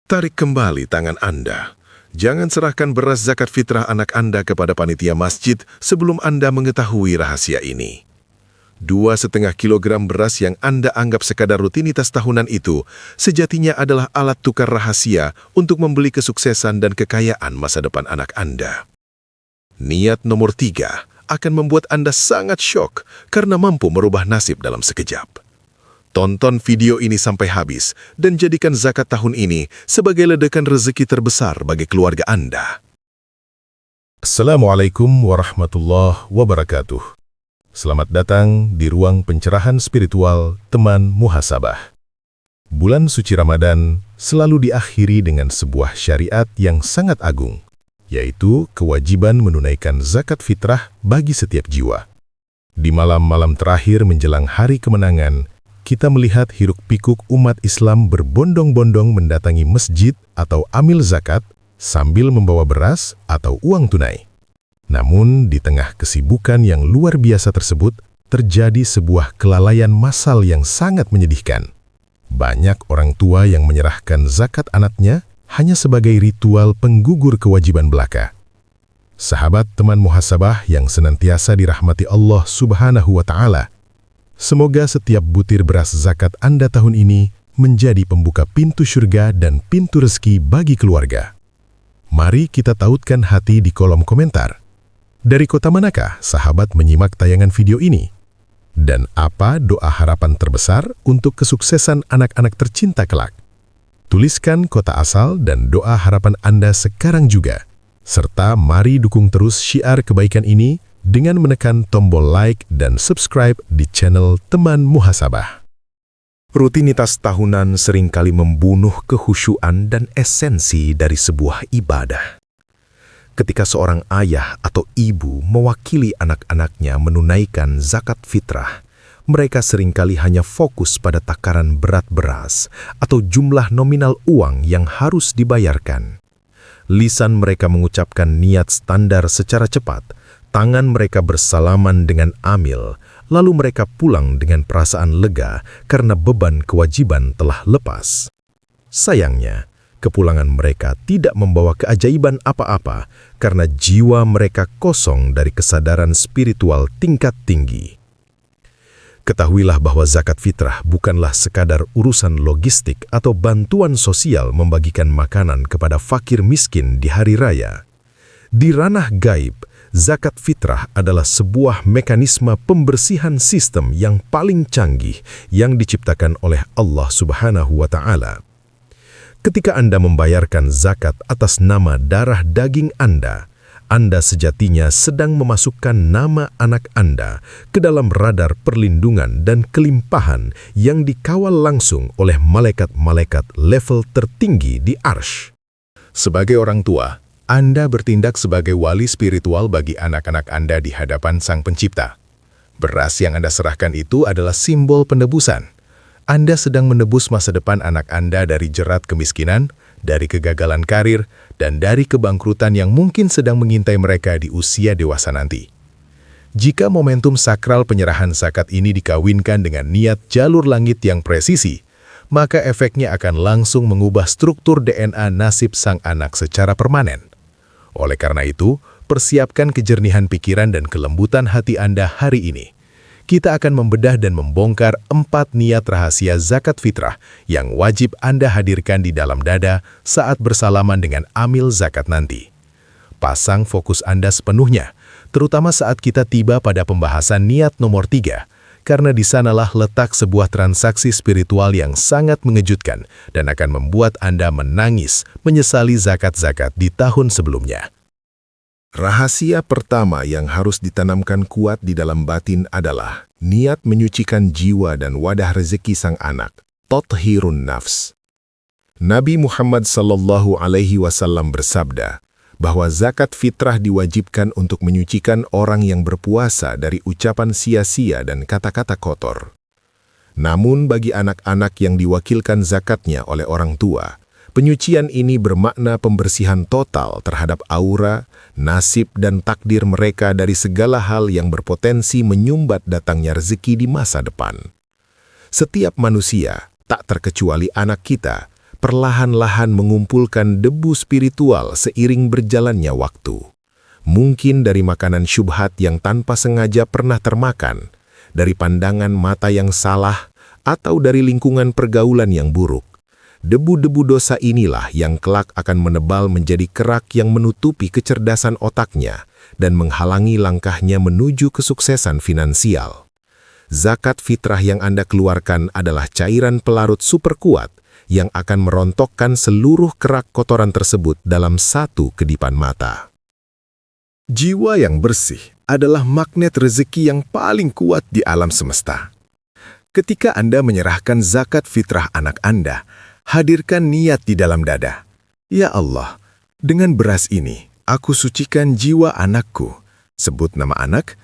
Tarik kembali tangan Anda. Jangan serahkan beras zakat fitrah anak Anda kepada panitia masjid sebelum Anda mengetahui rahasia ini. 2,5 kilogram beras yang Anda anggap sekadar rutinitas tahunan itu sejatinya adalah alat tukar rahasia untuk membeli kesuksesan dan kekayaan masa depan anak Anda. Niat nomor 3 akan membuat Anda sangat syok karena mampu merubah nasib dalam sekejap. Tonton video ini sampai habis dan jadikan zakat tahun ini sebagai ledakan rezeki terbesar bagi keluarga Anda. Assalamualaikum warahmatullahi wabarakatuh. Selamat datang di ruang pencerahan spiritual teman muhasabah. Bulan suci Ramadan selalu diakhiri dengan sebuah syariat yang sangat agung, yaitu kewajiban menunaikan zakat fitrah bagi setiap jiwa. Di malam-malam terakhir menjelang hari kemenangan, kita melihat hiruk-pikuk umat Islam berbondong-bondong mendatangi masjid atau amil zakat sambil membawa beras atau uang tunai. Namun, di tengah kesibukan yang luar biasa tersebut, terjadi sebuah kelalaian massal yang sangat menyedihkan. Banyak orang tua yang menyerahkan zakat anaknya hanya sebagai ritual penggugur kewajiban belaka. Sahabat teman muhasabah yang senantiasa dirahmati Allah Subhanahu wa Ta'ala, semoga setiap butir beras zakat Anda tahun ini menjadi pembuka pintu surga dan pintu rezeki bagi keluarga. Mari kita tautkan hati di kolom komentar. Dari kota manakah sahabat menyimak tayangan video ini? Dan apa doa harapan terbesar untuk kesuksesan anak-anak tercinta kelak? Tuliskan kota asal dan doa harapan Anda sekarang juga. Serta mari dukung terus syiar kebaikan ini dengan menekan tombol like dan subscribe di channel Teman Muhasabah. Rutinitas tahunan seringkali membunuh kehusyuan dan esensi dari sebuah ibadah. Ketika seorang ayah atau ibu mewakili anak-anaknya menunaikan zakat fitrah, mereka seringkali hanya fokus pada takaran berat beras atau jumlah nominal uang yang harus dibayarkan. Lisan mereka mengucapkan niat standar secara cepat, tangan mereka bersalaman dengan amil, lalu mereka pulang dengan perasaan lega karena beban kewajiban telah lepas. Sayangnya, kepulangan mereka tidak membawa keajaiban apa-apa karena jiwa mereka kosong dari kesadaran spiritual tingkat tinggi. Ketahuilah bahwa zakat fitrah bukanlah sekadar urusan logistik atau bantuan sosial membagikan makanan kepada fakir miskin di hari raya. Di ranah gaib, zakat fitrah adalah sebuah mekanisme pembersihan sistem yang paling canggih yang diciptakan oleh Allah Subhanahu wa Ta'ala. Ketika Anda membayarkan zakat atas nama darah daging Anda sejatinya sedang memasukkan nama anak Anda ke dalam radar perlindungan dan kelimpahan yang dikawal langsung oleh malaikat-malaikat level tertinggi di Arsy. Sebagai orang tua, Anda bertindak sebagai wali spiritual bagi anak-anak Anda di hadapan Sang Pencipta. Beras yang Anda serahkan itu adalah simbol penebusan. Anda sedang menebus masa depan anak Anda dari jerat kemiskinan, dari kegagalan karir, dan dari kebangkrutan yang mungkin sedang mengintai mereka di usia dewasa nanti. Jika momentum sakral penyerahan zakat ini dikawinkan dengan niat jalur langit yang presisi, maka efeknya akan langsung mengubah struktur DNA nasib sang anak secara permanen. Oleh karena itu, persiapkan kejernihan pikiran dan kelembutan hati Anda hari ini. Kita akan membedah dan membongkar 4 niat rahasia zakat fitrah yang wajib Anda hadirkan di dalam dada saat bersalaman dengan amil zakat nanti. Pasang fokus Anda sepenuhnya, terutama saat kita tiba pada pembahasan niat nomor 3, karena di sanalah letak sebuah transaksi spiritual yang sangat mengejutkan dan akan membuat Anda menangis menyesali zakat-zakat di tahun sebelumnya. Rahasia pertama yang harus ditanamkan kuat di dalam batin adalah niat menyucikan jiwa dan wadah rezeki sang anak, tathhirun nafs. Nabi Muhammad SAW bersabda bahwa zakat fitrah diwajibkan untuk menyucikan orang yang berpuasa dari ucapan sia-sia dan kata-kata kotor. Namun bagi anak-anak yang diwakilkan zakatnya oleh orang tua, penyucian ini bermakna pembersihan total terhadap aura, nasib dan takdir mereka dari segala hal yang berpotensi menyumbat datangnya rezeki di masa depan. Setiap manusia, tak terkecuali anak kita, perlahan-lahan mengumpulkan debu spiritual seiring berjalannya waktu. Mungkin dari makanan syubhat yang tanpa sengaja pernah termakan, dari pandangan mata yang salah, atau dari lingkungan pergaulan yang buruk. Debu-debu dosa inilah yang kelak akan menebal menjadi kerak yang menutupi kecerdasan otaknya dan menghalangi langkahnya menuju kesuksesan finansial. Zakat fitrah yang Anda keluarkan adalah cairan pelarut super kuat yang akan merontokkan seluruh kerak kotoran tersebut dalam satu kedipan mata. Jiwa yang bersih adalah magnet rezeki yang paling kuat di alam semesta. Ketika Anda menyerahkan zakat fitrah anak Anda, hadirkan niat di dalam dada. Ya Allah, dengan beras ini, aku sucikan jiwa anakku. Sebut nama anak,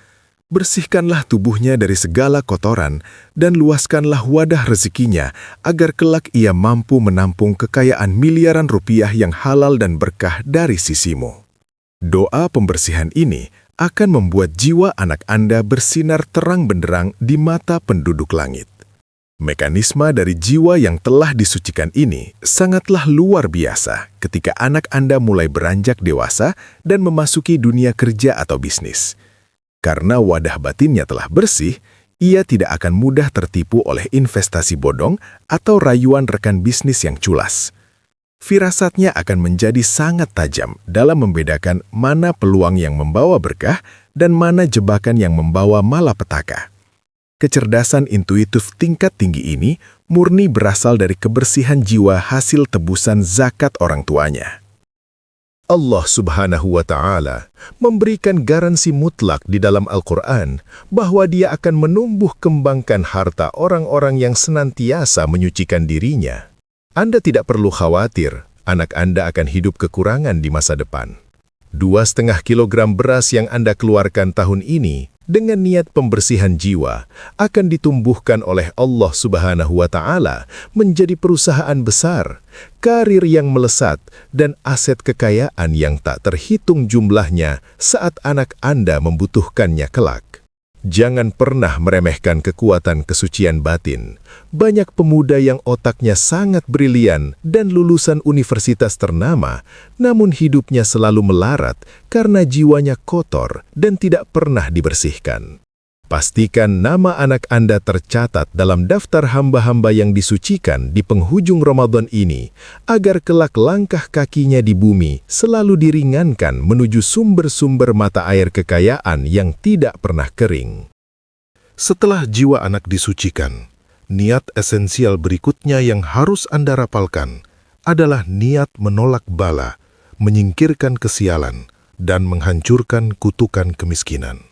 bersihkanlah tubuhnya dari segala kotoran, dan luaskanlah wadah rezekinya, agar kelak ia mampu menampung kekayaan miliaran rupiah yang halal dan berkah dari sisimu. Doa pembersihan ini akan membuat jiwa anak Anda bersinar terang benderang di mata penduduk langit. Mekanisme dari jiwa yang telah disucikan ini sangatlah luar biasa ketika anak Anda mulai beranjak dewasa dan memasuki dunia kerja atau bisnis. Karena wadah batinnya telah bersih, ia tidak akan mudah tertipu oleh investasi bodong atau rayuan rekan bisnis yang culas. Firasatnya akan menjadi sangat tajam dalam membedakan mana peluang yang membawa berkah dan mana jebakan yang membawa malapetaka. Kecerdasan intuitif tingkat tinggi ini murni berasal dari kebersihan jiwa hasil tebusan zakat orang tuanya. Allah Subhanahu wa Ta'ala memberikan garansi mutlak di dalam Al-Quran bahwa Dia akan menumbuh kembangkan harta orang-orang yang senantiasa menyucikan dirinya. Anda tidak perlu khawatir, anak Anda akan hidup kekurangan di masa depan. 2,5 kilogram beras yang Anda keluarkan tahun ini dengan niat pembersihan jiwa akan ditumbuhkan oleh Allah Subhanahu wa Ta'ala menjadi perusahaan besar, karir yang melesat, dan aset kekayaan yang tak terhitung jumlahnya saat anak Anda membutuhkannya kelak. Jangan pernah meremehkan kekuatan kesucian batin. Banyak pemuda yang otaknya sangat brilian dan lulusan universitas ternama, namun hidupnya selalu melarat karena jiwanya kotor dan tidak pernah dibersihkan. Pastikan nama anak Anda tercatat dalam daftar hamba-hamba yang disucikan di penghujung Ramadan ini, agar kelak langkah kakinya di bumi selalu diringankan menuju sumber-sumber mata air kekayaan yang tidak pernah kering. Setelah jiwa anak disucikan, niat esensial berikutnya yang harus Anda rapalkan adalah niat menolak bala, menyingkirkan kesialan, dan menghancurkan kutukan kemiskinan.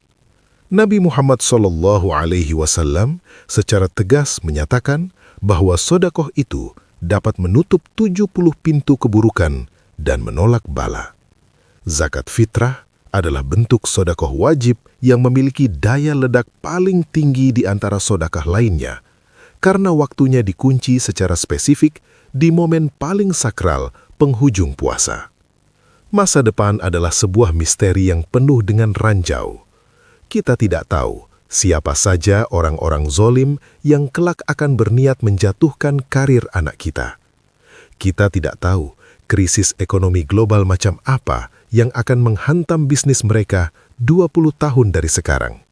Nabi Muhammad SAW secara tegas menyatakan bahwa sedekah itu dapat menutup 70 pintu keburukan dan menolak bala. Zakat fitrah adalah bentuk sedekah wajib yang memiliki daya ledak paling tinggi di antara sedekah lainnya, karena waktunya dikunci secara spesifik di momen paling sakral penghujung puasa. Masa depan adalah sebuah misteri yang penuh dengan ranjau. Kita tidak tahu siapa saja orang-orang zolim yang kelak akan berniat menjatuhkan karir anak kita. Kita tidak tahu krisis ekonomi global macam apa yang akan menghantam bisnis mereka 20 tahun dari sekarang.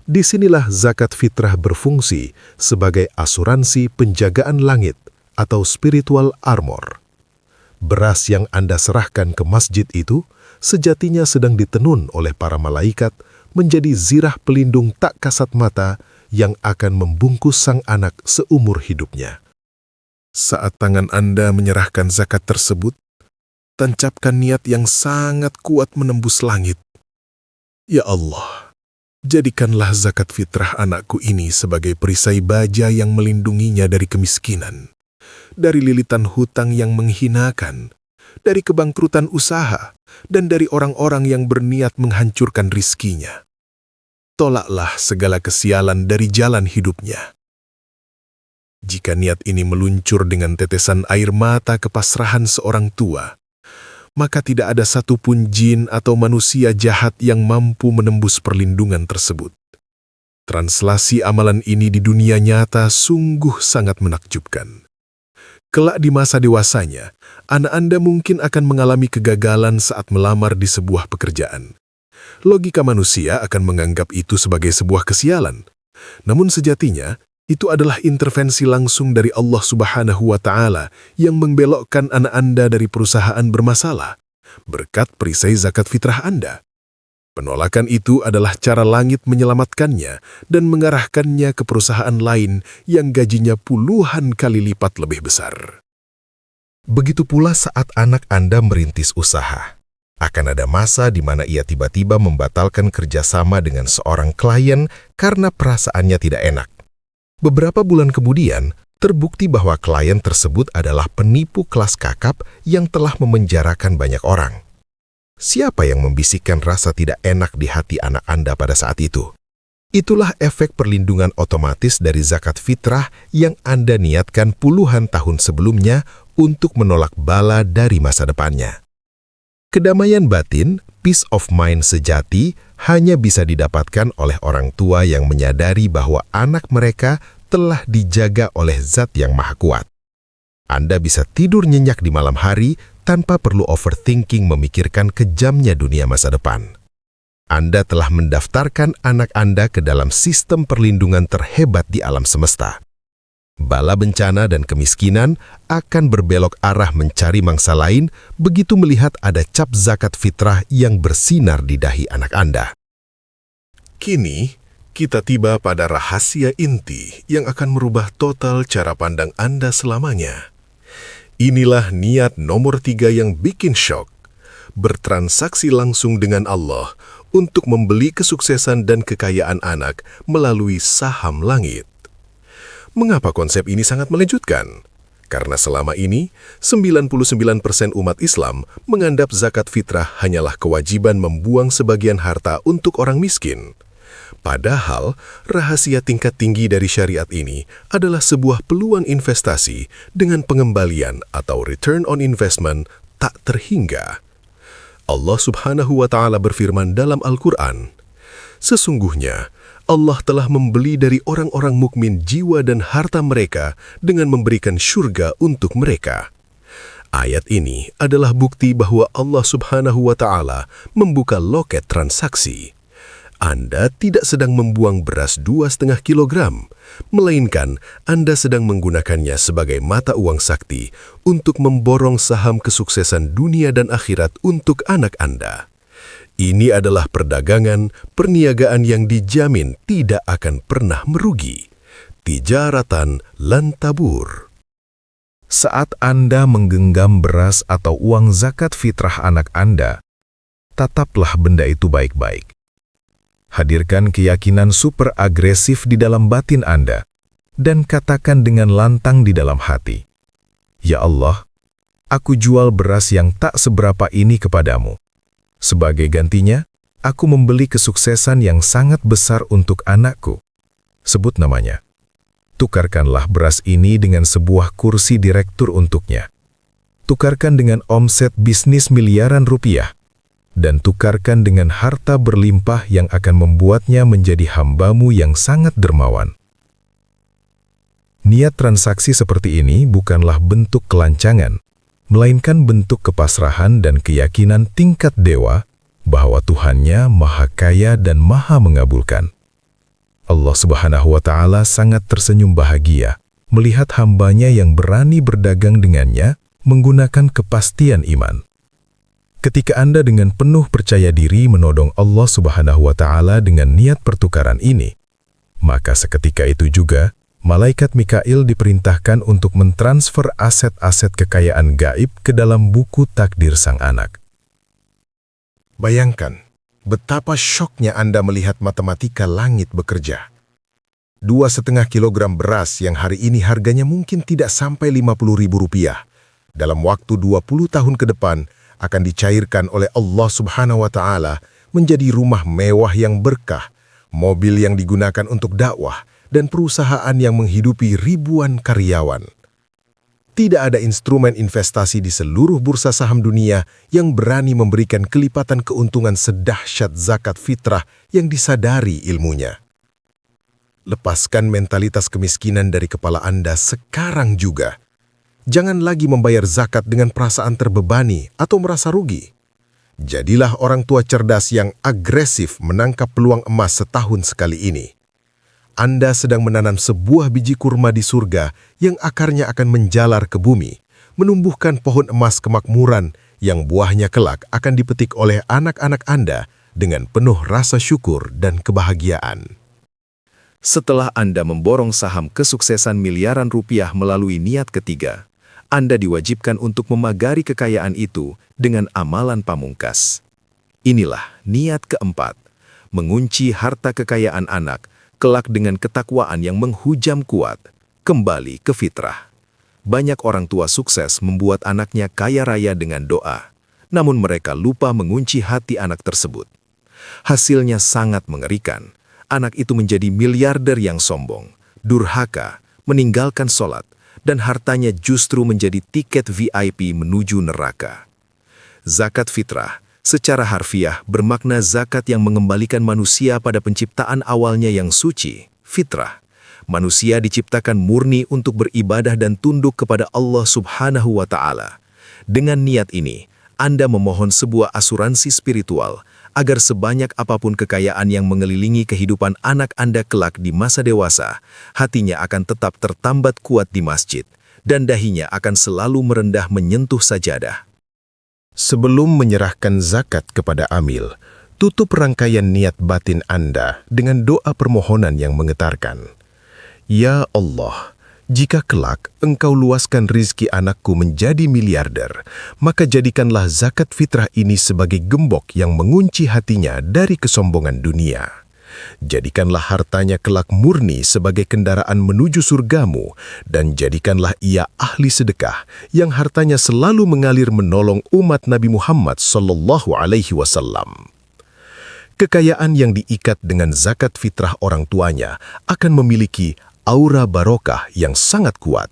Disinilah zakat fitrah berfungsi sebagai asuransi penjagaan langit atau spiritual armor. Beras yang Anda serahkan ke masjid itu sejatinya sedang ditenun oleh para malaikat menjadi zirah pelindung tak kasat mata yang akan membungkus sang anak seumur hidupnya. Saat tangan Anda menyerahkan zakat tersebut, tancapkan niat yang sangat kuat menembus langit. Ya Allah, jadikanlah zakat fitrah anakku ini sebagai perisai baja yang melindunginya dari kemiskinan, dari lilitan hutang yang menghinakan, dari kebangkrutan usaha, dan dari orang-orang yang berniat menghancurkan rizkinya. Tolaklah segala kesialan dari jalan hidupnya. Jika niat ini meluncur dengan tetesan air mata kepasrahan seorang tua, maka tidak ada satupun jin atau manusia jahat yang mampu menembus perlindungan tersebut. Translasi amalan ini di dunia nyata sungguh sangat menakjubkan. Kelak di masa dewasanya, anak Anda mungkin akan mengalami kegagalan saat melamar di sebuah pekerjaan. Logika manusia akan menganggap itu sebagai sebuah kesialan. Namun sejatinya, itu adalah intervensi langsung dari Allah Subhanahu wa Ta'ala yang membelokkan anak Anda dari perusahaan bermasalah berkat perisai zakat fitrah Anda. Penolakan itu adalah cara langit menyelamatkannya dan mengarahkannya ke perusahaan lain yang gajinya puluhan kali lipat lebih besar. Begitu pula saat anak Anda merintis usaha. Akan ada masa di mana ia tiba-tiba membatalkan kerjasama dengan seorang klien karena perasaannya tidak enak. Beberapa bulan kemudian, terbukti bahwa klien tersebut adalah penipu kelas kakap yang telah memenjarakan banyak orang. Siapa yang membisikkan rasa tidak enak di hati anak Anda pada saat itu? Itulah efek perlindungan otomatis dari zakat fitrah yang Anda niatkan puluhan tahun sebelumnya untuk menolak bala dari masa depannya. Kedamaian batin, peace of mind sejati, hanya bisa didapatkan oleh orang tua yang menyadari bahwa anak mereka telah dijaga oleh Zat yang Maha Kuat. Anda bisa tidur nyenyak di malam hari tanpa perlu overthinking memikirkan kejamnya dunia masa depan. Anda telah mendaftarkan anak Anda ke dalam sistem perlindungan terhebat di alam semesta. Bala bencana dan kemiskinan akan berbelok arah mencari mangsa lain begitu melihat ada cap zakat fitrah yang bersinar di dahi anak Anda. Kini, kita tiba pada rahasia inti yang akan merubah total cara pandang Anda selamanya. Inilah niat nomor 3 yang bikin syok. Bertransaksi langsung dengan Allah untuk membeli kesuksesan dan kekayaan anak melalui saham langit. Mengapa konsep ini sangat melejutkan? Karena selama ini, 99% umat Islam menganggap zakat fitrah hanyalah kewajiban membuang sebagian harta untuk orang miskin. Padahal, rahasia tingkat tinggi dari syariat ini adalah sebuah peluang investasi dengan pengembalian atau return on investment tak terhingga. Allah Subhanahu wa Ta'ala berfirman dalam Al-Quran, "Sesungguhnya, Allah telah membeli dari orang-orang mukmin jiwa dan harta mereka dengan memberikan syurga untuk mereka." Ayat ini adalah bukti bahwa Allah Subhanahu wa Ta'ala membuka loket transaksi. Anda tidak sedang membuang beras 2,5 kilogram, melainkan Anda sedang menggunakannya sebagai mata uang sakti untuk memborong saham kesuksesan dunia dan akhirat untuk anak Anda. Ini adalah perdagangan, perniagaan yang dijamin tidak akan pernah merugi. Tijaratan lan tabur. Saat Anda menggenggam beras atau uang zakat fitrah anak Anda, tataplah benda itu baik-baik. Hadirkan keyakinan super agresif di dalam batin Anda, dan katakan dengan lantang di dalam hati, "Ya Allah, aku jual beras yang tak seberapa ini kepadamu. Sebagai gantinya, aku membeli kesuksesan yang sangat besar untuk anakku." Sebut namanya. Tukarkanlah beras ini dengan sebuah kursi direktur untuknya. Tukarkan dengan omset bisnis miliaran rupiah. Dan tukarkan dengan harta berlimpah yang akan membuatnya menjadi hambamu yang sangat dermawan. Niat transaksi seperti ini bukanlah bentuk kelancangan, melainkan bentuk kepasrahan dan keyakinan tingkat dewa bahwa Tuhannya Maha Kaya dan Maha Mengabulkan. Allah Subhanahu wa Ta'ala sangat tersenyum bahagia melihat hambanya yang berani berdagang dengannya menggunakan kepastian iman. Ketika Anda dengan penuh percaya diri menodong Allah Subhanahu wa Ta'ala dengan niat pertukaran ini, maka seketika itu juga malaikat Mikail diperintahkan untuk mentransfer aset-aset kekayaan gaib ke dalam buku takdir sang anak. Bayangkan betapa syoknya Anda melihat matematika langit bekerja. 2,5 kilogram beras yang hari ini harganya mungkin tidak sampai Rp50.000. Dalam waktu 20 tahun ke depan, akan dicairkan oleh Allah Subhanahu wa Ta'ala menjadi rumah mewah yang berkah, mobil yang digunakan untuk dakwah, dan perusahaan yang menghidupi ribuan karyawan. Tidak ada instrumen investasi di seluruh bursa saham dunia yang berani memberikan kelipatan keuntungan sedahsyat zakat fitrah yang disadari ilmunya. Lepaskan mentalitas kemiskinan dari kepala Anda sekarang juga. Jangan lagi membayar zakat dengan perasaan terbebani atau merasa rugi. Jadilah orang tua cerdas yang agresif menangkap peluang emas setahun sekali ini. Anda sedang menanam sebuah biji kurma di surga yang akarnya akan menjalar ke bumi, menumbuhkan pohon emas kemakmuran yang buahnya kelak akan dipetik oleh anak-anak Anda dengan penuh rasa syukur dan kebahagiaan. Setelah Anda memborong saham kesuksesan miliaran rupiah melalui niat ketiga, Anda diwajibkan untuk memagari kekayaan itu dengan amalan pamungkas. Inilah niat keempat, mengunci harta kekayaan anak, kelak dengan ketakwaan yang menghujam kuat, kembali ke fitrah. Banyak orang tua sukses membuat anaknya kaya raya dengan doa, namun mereka lupa mengunci hati anak tersebut. Hasilnya sangat mengerikan. Anak itu menjadi miliarder yang sombong, durhaka, meninggalkan sholat, dan hartanya justru menjadi tiket VIP menuju neraka. Zakat fitrah secara harfiah bermakna zakat yang mengembalikan manusia pada penciptaan awalnya yang suci, fitrah. Manusia diciptakan murni untuk beribadah dan tunduk kepada Allah Subhanahu wa Ta'ala. Dengan niat ini, Anda memohon sebuah asuransi spiritual agar sebanyak apapun kekayaan yang mengelilingi kehidupan anak Anda kelak di masa dewasa, hatinya akan tetap tertambat kuat di masjid, dan dahinya akan selalu merendah menyentuh sajadah. Sebelum menyerahkan zakat kepada amil, tutup rangkaian niat batin Anda dengan doa permohonan yang menggetarkan. Ya Allah, jika kelak Engkau luaskan rizki anakku menjadi miliarder, maka jadikanlah zakat fitrah ini sebagai gembok yang mengunci hatinya dari kesombongan dunia. Jadikanlah hartanya kelak murni sebagai kendaraan menuju surgamu, dan jadikanlah ia ahli sedekah yang hartanya selalu mengalir menolong umat Nabi Muhammad SAW. Kekayaan yang diikat dengan zakat fitrah orang tuanya akan memiliki aura barokah yang sangat kuat.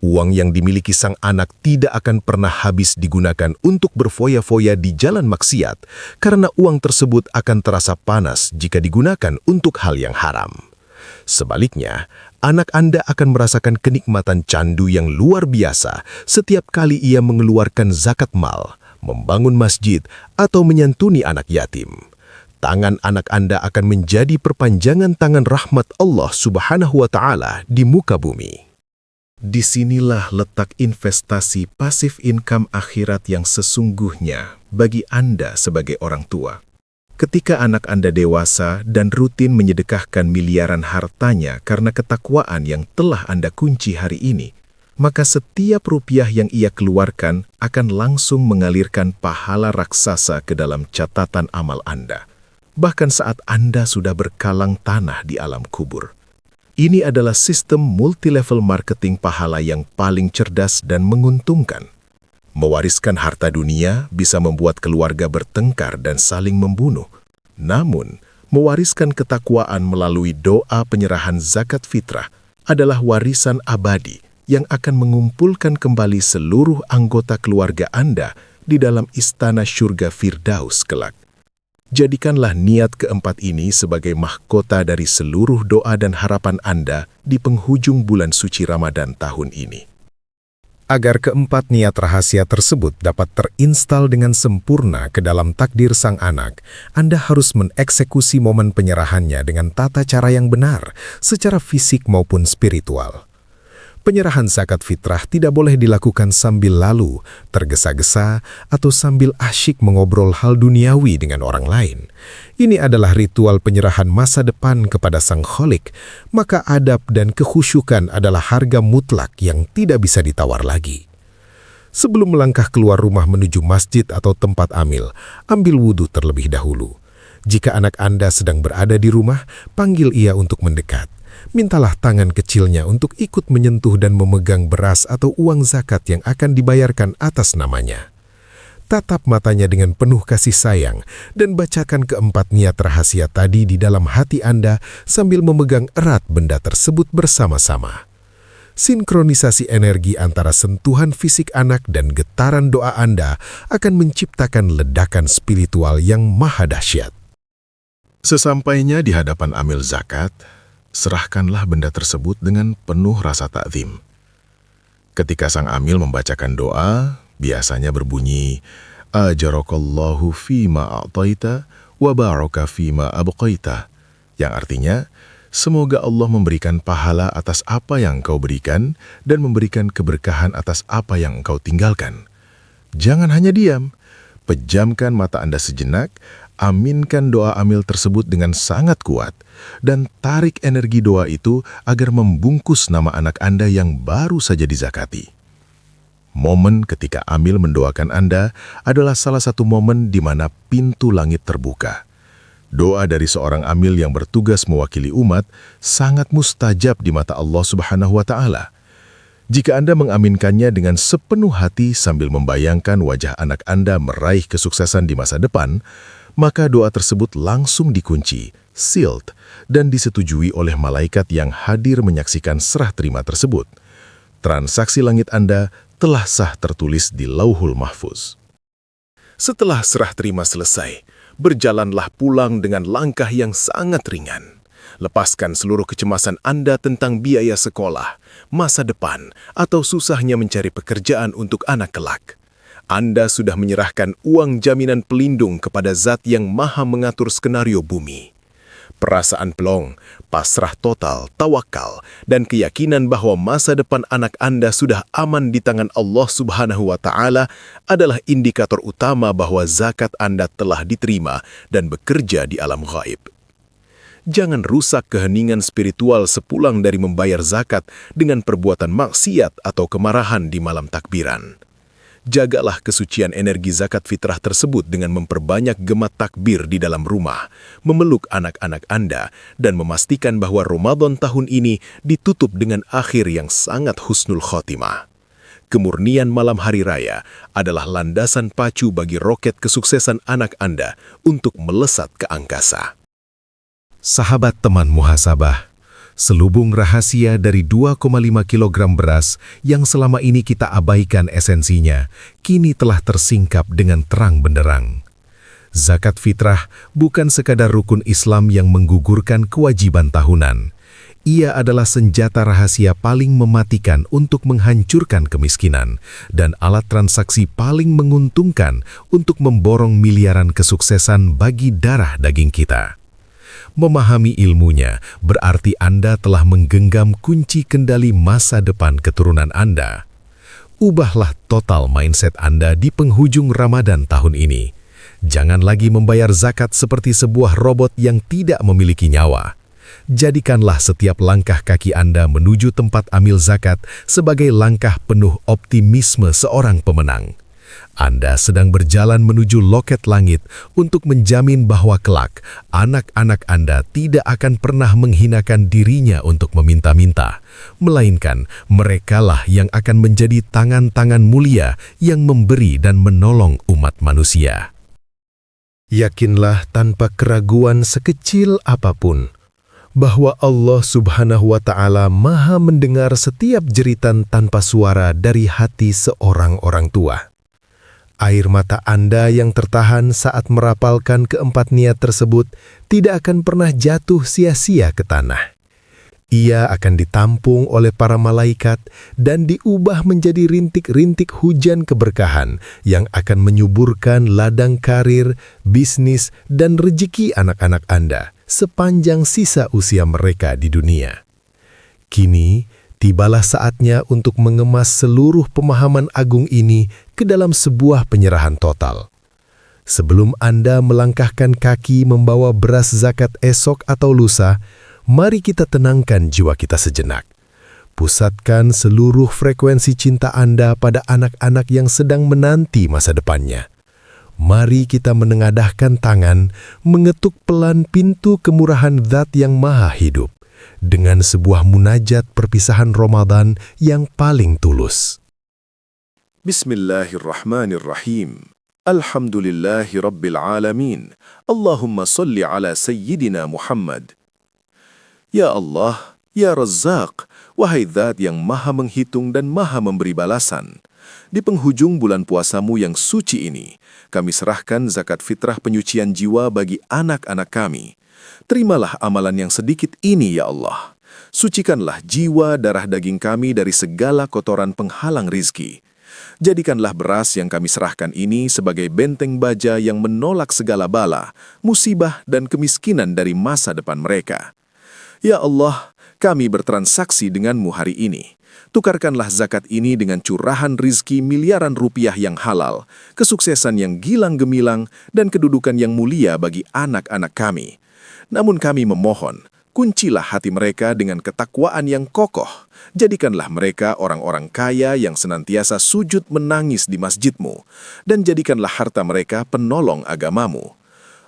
Uang yang dimiliki sang anak tidak akan pernah habis digunakan untuk berfoya-foya di jalan maksiat, karena uang tersebut akan terasa panas jika digunakan untuk hal yang haram. Sebaliknya, anak Anda akan merasakan kenikmatan candu yang luar biasa setiap kali ia mengeluarkan zakat mal, membangun masjid, atau menyantuni anak yatim. Tangan anak Anda akan menjadi perpanjangan tangan rahmat Allah Subhanahu wa Ta'ala di muka bumi. Disinilah letak investasi pasif income akhirat yang sesungguhnya bagi Anda sebagai orang tua. Ketika anak Anda dewasa dan rutin menyedekahkan miliaran hartanya karena ketakwaan yang telah Anda kunci hari ini, maka setiap rupiah yang ia keluarkan akan langsung mengalirkan pahala raksasa ke dalam catatan amal Anda. Bahkan saat Anda sudah berkalang tanah di alam kubur. Ini adalah sistem multi-level marketing pahala yang paling cerdas dan menguntungkan. Mewariskan harta dunia bisa membuat keluarga bertengkar dan saling membunuh. Namun, mewariskan ketakwaan melalui doa penyerahan zakat fitrah adalah warisan abadi yang akan mengumpulkan kembali seluruh anggota keluarga Anda di dalam istana syurga Firdaus kelak. Jadikanlah niat keempat ini sebagai mahkota dari seluruh doa dan harapan Anda di penghujung bulan suci Ramadan tahun ini. Agar keempat niat rahasia tersebut dapat terinstal dengan sempurna ke dalam takdir sang anak, Anda harus mengeksekusi momen penyerahannya dengan tata cara yang benar, secara fisik maupun spiritual. Penyerahan zakat fitrah tidak boleh dilakukan sambil lalu, tergesa-gesa, atau sambil asyik mengobrol hal duniawi dengan orang lain. Ini adalah ritual penyerahan masa depan kepada Sang Kholik, maka adab dan kekhusyukan adalah harga mutlak yang tidak bisa ditawar lagi. Sebelum melangkah keluar rumah menuju masjid atau tempat amil, ambil wudhu terlebih dahulu. Jika anak Anda sedang berada di rumah, panggil ia untuk mendekat. Mintalah tangan kecilnya untuk ikut menyentuh dan memegang beras atau uang zakat yang akan dibayarkan atas namanya. Tatap matanya dengan penuh kasih sayang dan bacakan keempat niat rahasia tadi di dalam hati Anda sambil memegang erat benda tersebut bersama-sama. Sinkronisasi energi antara sentuhan fisik anak dan getaran doa Anda akan menciptakan ledakan spiritual yang maha dahsyat. Sesampainya di hadapan amil zakat, serahkanlah benda tersebut dengan penuh rasa takzim. Ketika sang amil membacakan doa, biasanya berbunyi, Ajarakallahu fima a'taita wa baraka fima abqaita, yang artinya, semoga Allah memberikan pahala atas apa yang Engkau berikan dan memberikan keberkahan atas apa yang Engkau tinggalkan. Jangan hanya diam, pejamkan mata Anda sejenak, aminkan doa amil tersebut dengan sangat kuat, dan tarik energi doa itu agar membungkus nama anak Anda yang baru saja dizakati. Momen ketika amil mendoakan Anda adalah salah satu momen di mana pintu langit terbuka. Doa dari seorang amil yang bertugas mewakili umat sangat mustajab di mata Allah Subhanahu wa Ta'ala. Jika Anda mengaminkannya dengan sepenuh hati sambil membayangkan wajah anak Anda meraih kesuksesan di masa depan, maka doa tersebut langsung dikunci, sealed, dan disetujui oleh malaikat yang hadir menyaksikan serah terima tersebut. Transaksi langit Anda telah sah tertulis di Lauhul Mahfuz. Setelah serah terima selesai, berjalanlah pulang dengan langkah yang sangat ringan. Lepaskan seluruh kecemasan Anda tentang biaya sekolah, masa depan, atau susahnya mencari pekerjaan untuk anak kelak. Anda sudah menyerahkan uang jaminan pelindung kepada Zat yang Maha mengatur skenario bumi. Perasaan plong, pasrah total, tawakal, dan keyakinan bahwa masa depan anak Anda sudah aman di tangan Allah Subhanahu wa Ta'ala adalah indikator utama bahwa zakat Anda telah diterima dan bekerja di alam gaib. Jangan rusak keheningan spiritual sepulang dari membayar zakat dengan perbuatan maksiat atau kemarahan di malam takbiran. Jagalah kesucian energi zakat fitrah tersebut dengan memperbanyak gema takbir di dalam rumah, memeluk anak-anak Anda, dan memastikan bahwa Ramadan tahun ini ditutup dengan akhir yang sangat husnul khotimah. Kemurnian malam hari raya adalah landasan pacu bagi roket kesuksesan anak Anda untuk melesat ke angkasa. Sahabat teman muhasabah, selubung rahasia dari 2,5 kilogram beras yang selama ini kita abaikan esensinya, kini telah tersingkap dengan terang benderang. Zakat fitrah bukan sekadar rukun Islam yang menggugurkan kewajiban tahunan. Ia adalah senjata rahasia paling mematikan untuk menghancurkan kemiskinan dan alat transaksi paling menguntungkan untuk memborong miliaran kesuksesan bagi darah daging kita. Memahami ilmunya berarti Anda telah menggenggam kunci kendali masa depan keturunan Anda. Ubahlah total mindset Anda di penghujung Ramadan tahun ini. Jangan lagi membayar zakat seperti sebuah robot yang tidak memiliki nyawa. Jadikanlah setiap langkah kaki Anda menuju tempat amil zakat sebagai langkah penuh optimisme seorang pemenang. Anda sedang berjalan menuju loket langit untuk menjamin bahwa kelak anak-anak Anda tidak akan pernah menghinakan dirinya untuk meminta-minta, melainkan merekalah yang akan menjadi tangan-tangan mulia yang memberi dan menolong umat manusia. Yakinlah tanpa keraguan sekecil apapun bahwa Allah Subhanahu wa Ta'ala Maha mendengar setiap jeritan tanpa suara dari hati seorang orang tua. Air mata Anda yang tertahan saat merapalkan keempat niat tersebut tidak akan pernah jatuh sia-sia ke tanah. Ia akan ditampung oleh para malaikat dan diubah menjadi rintik-rintik hujan keberkahan yang akan menyuburkan ladang karir, bisnis, dan rezeki anak-anak Anda sepanjang sisa usia mereka di dunia. Kini, tibalah saatnya untuk mengemas seluruh pemahaman agung ini ke dalam sebuah penyerahan total. Sebelum Anda melangkahkan kaki membawa beras zakat esok atau lusa, mari kita tenangkan jiwa kita sejenak. Pusatkan seluruh frekuensi cinta Anda pada anak-anak yang sedang menanti masa depannya. Mari kita menengadahkan tangan, mengetuk pelan pintu kemurahan Zat yang Maha Hidup, dengan sebuah munajat perpisahan Ramadan yang paling tulus. Bismillahirrahmanirrahim. Alhamdulillahi Rabbil Alamin. Allahumma salli ala Sayyidina Muhammad. Ya Allah, Ya Razzaq, wahai Zat yang Maha menghitung dan Maha memberi balasan. Di penghujung bulan puasamu yang suci ini, kami serahkan zakat fitrah penyucian jiwa bagi anak-anak kami. Terimalah amalan yang sedikit ini, ya Allah. Sucikanlah jiwa darah daging kami dari segala kotoran penghalang rizki. Jadikanlah beras yang kami serahkan ini sebagai benteng baja yang menolak segala bala, musibah dan kemiskinan dari masa depan mereka. Ya Allah, kami bertransaksi denganmu hari ini. Tukarkanlah zakat ini dengan curahan rizki miliaran rupiah yang halal, kesuksesan yang gilang gemilang, dan kedudukan yang mulia bagi anak-anak kami. Namun kami memohon, kuncilah hati mereka dengan ketakwaan yang kokoh. Jadikanlah mereka orang-orang kaya yang senantiasa sujud menangis di masjidmu, dan jadikanlah harta mereka penolong agamamu.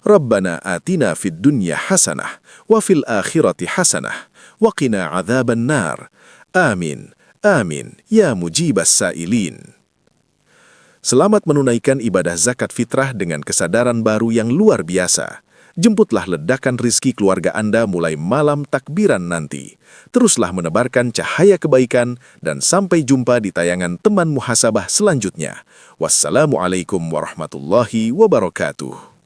Rabbana atina fid dunya hasanah, wa fil akhirati hasanah, wa qina adzaban nar. Amin. Amin, ya mujibas sa'ilin. Selamat menunaikan ibadah zakat fitrah dengan kesadaran baru yang luar biasa. Jemputlah ledakan rizki keluarga Anda mulai malam takbiran nanti. Teruslah menebarkan cahaya kebaikan dan sampai jumpa di tayangan teman muhasabah selanjutnya. Wassalamualaikum warahmatullahi wabarakatuh.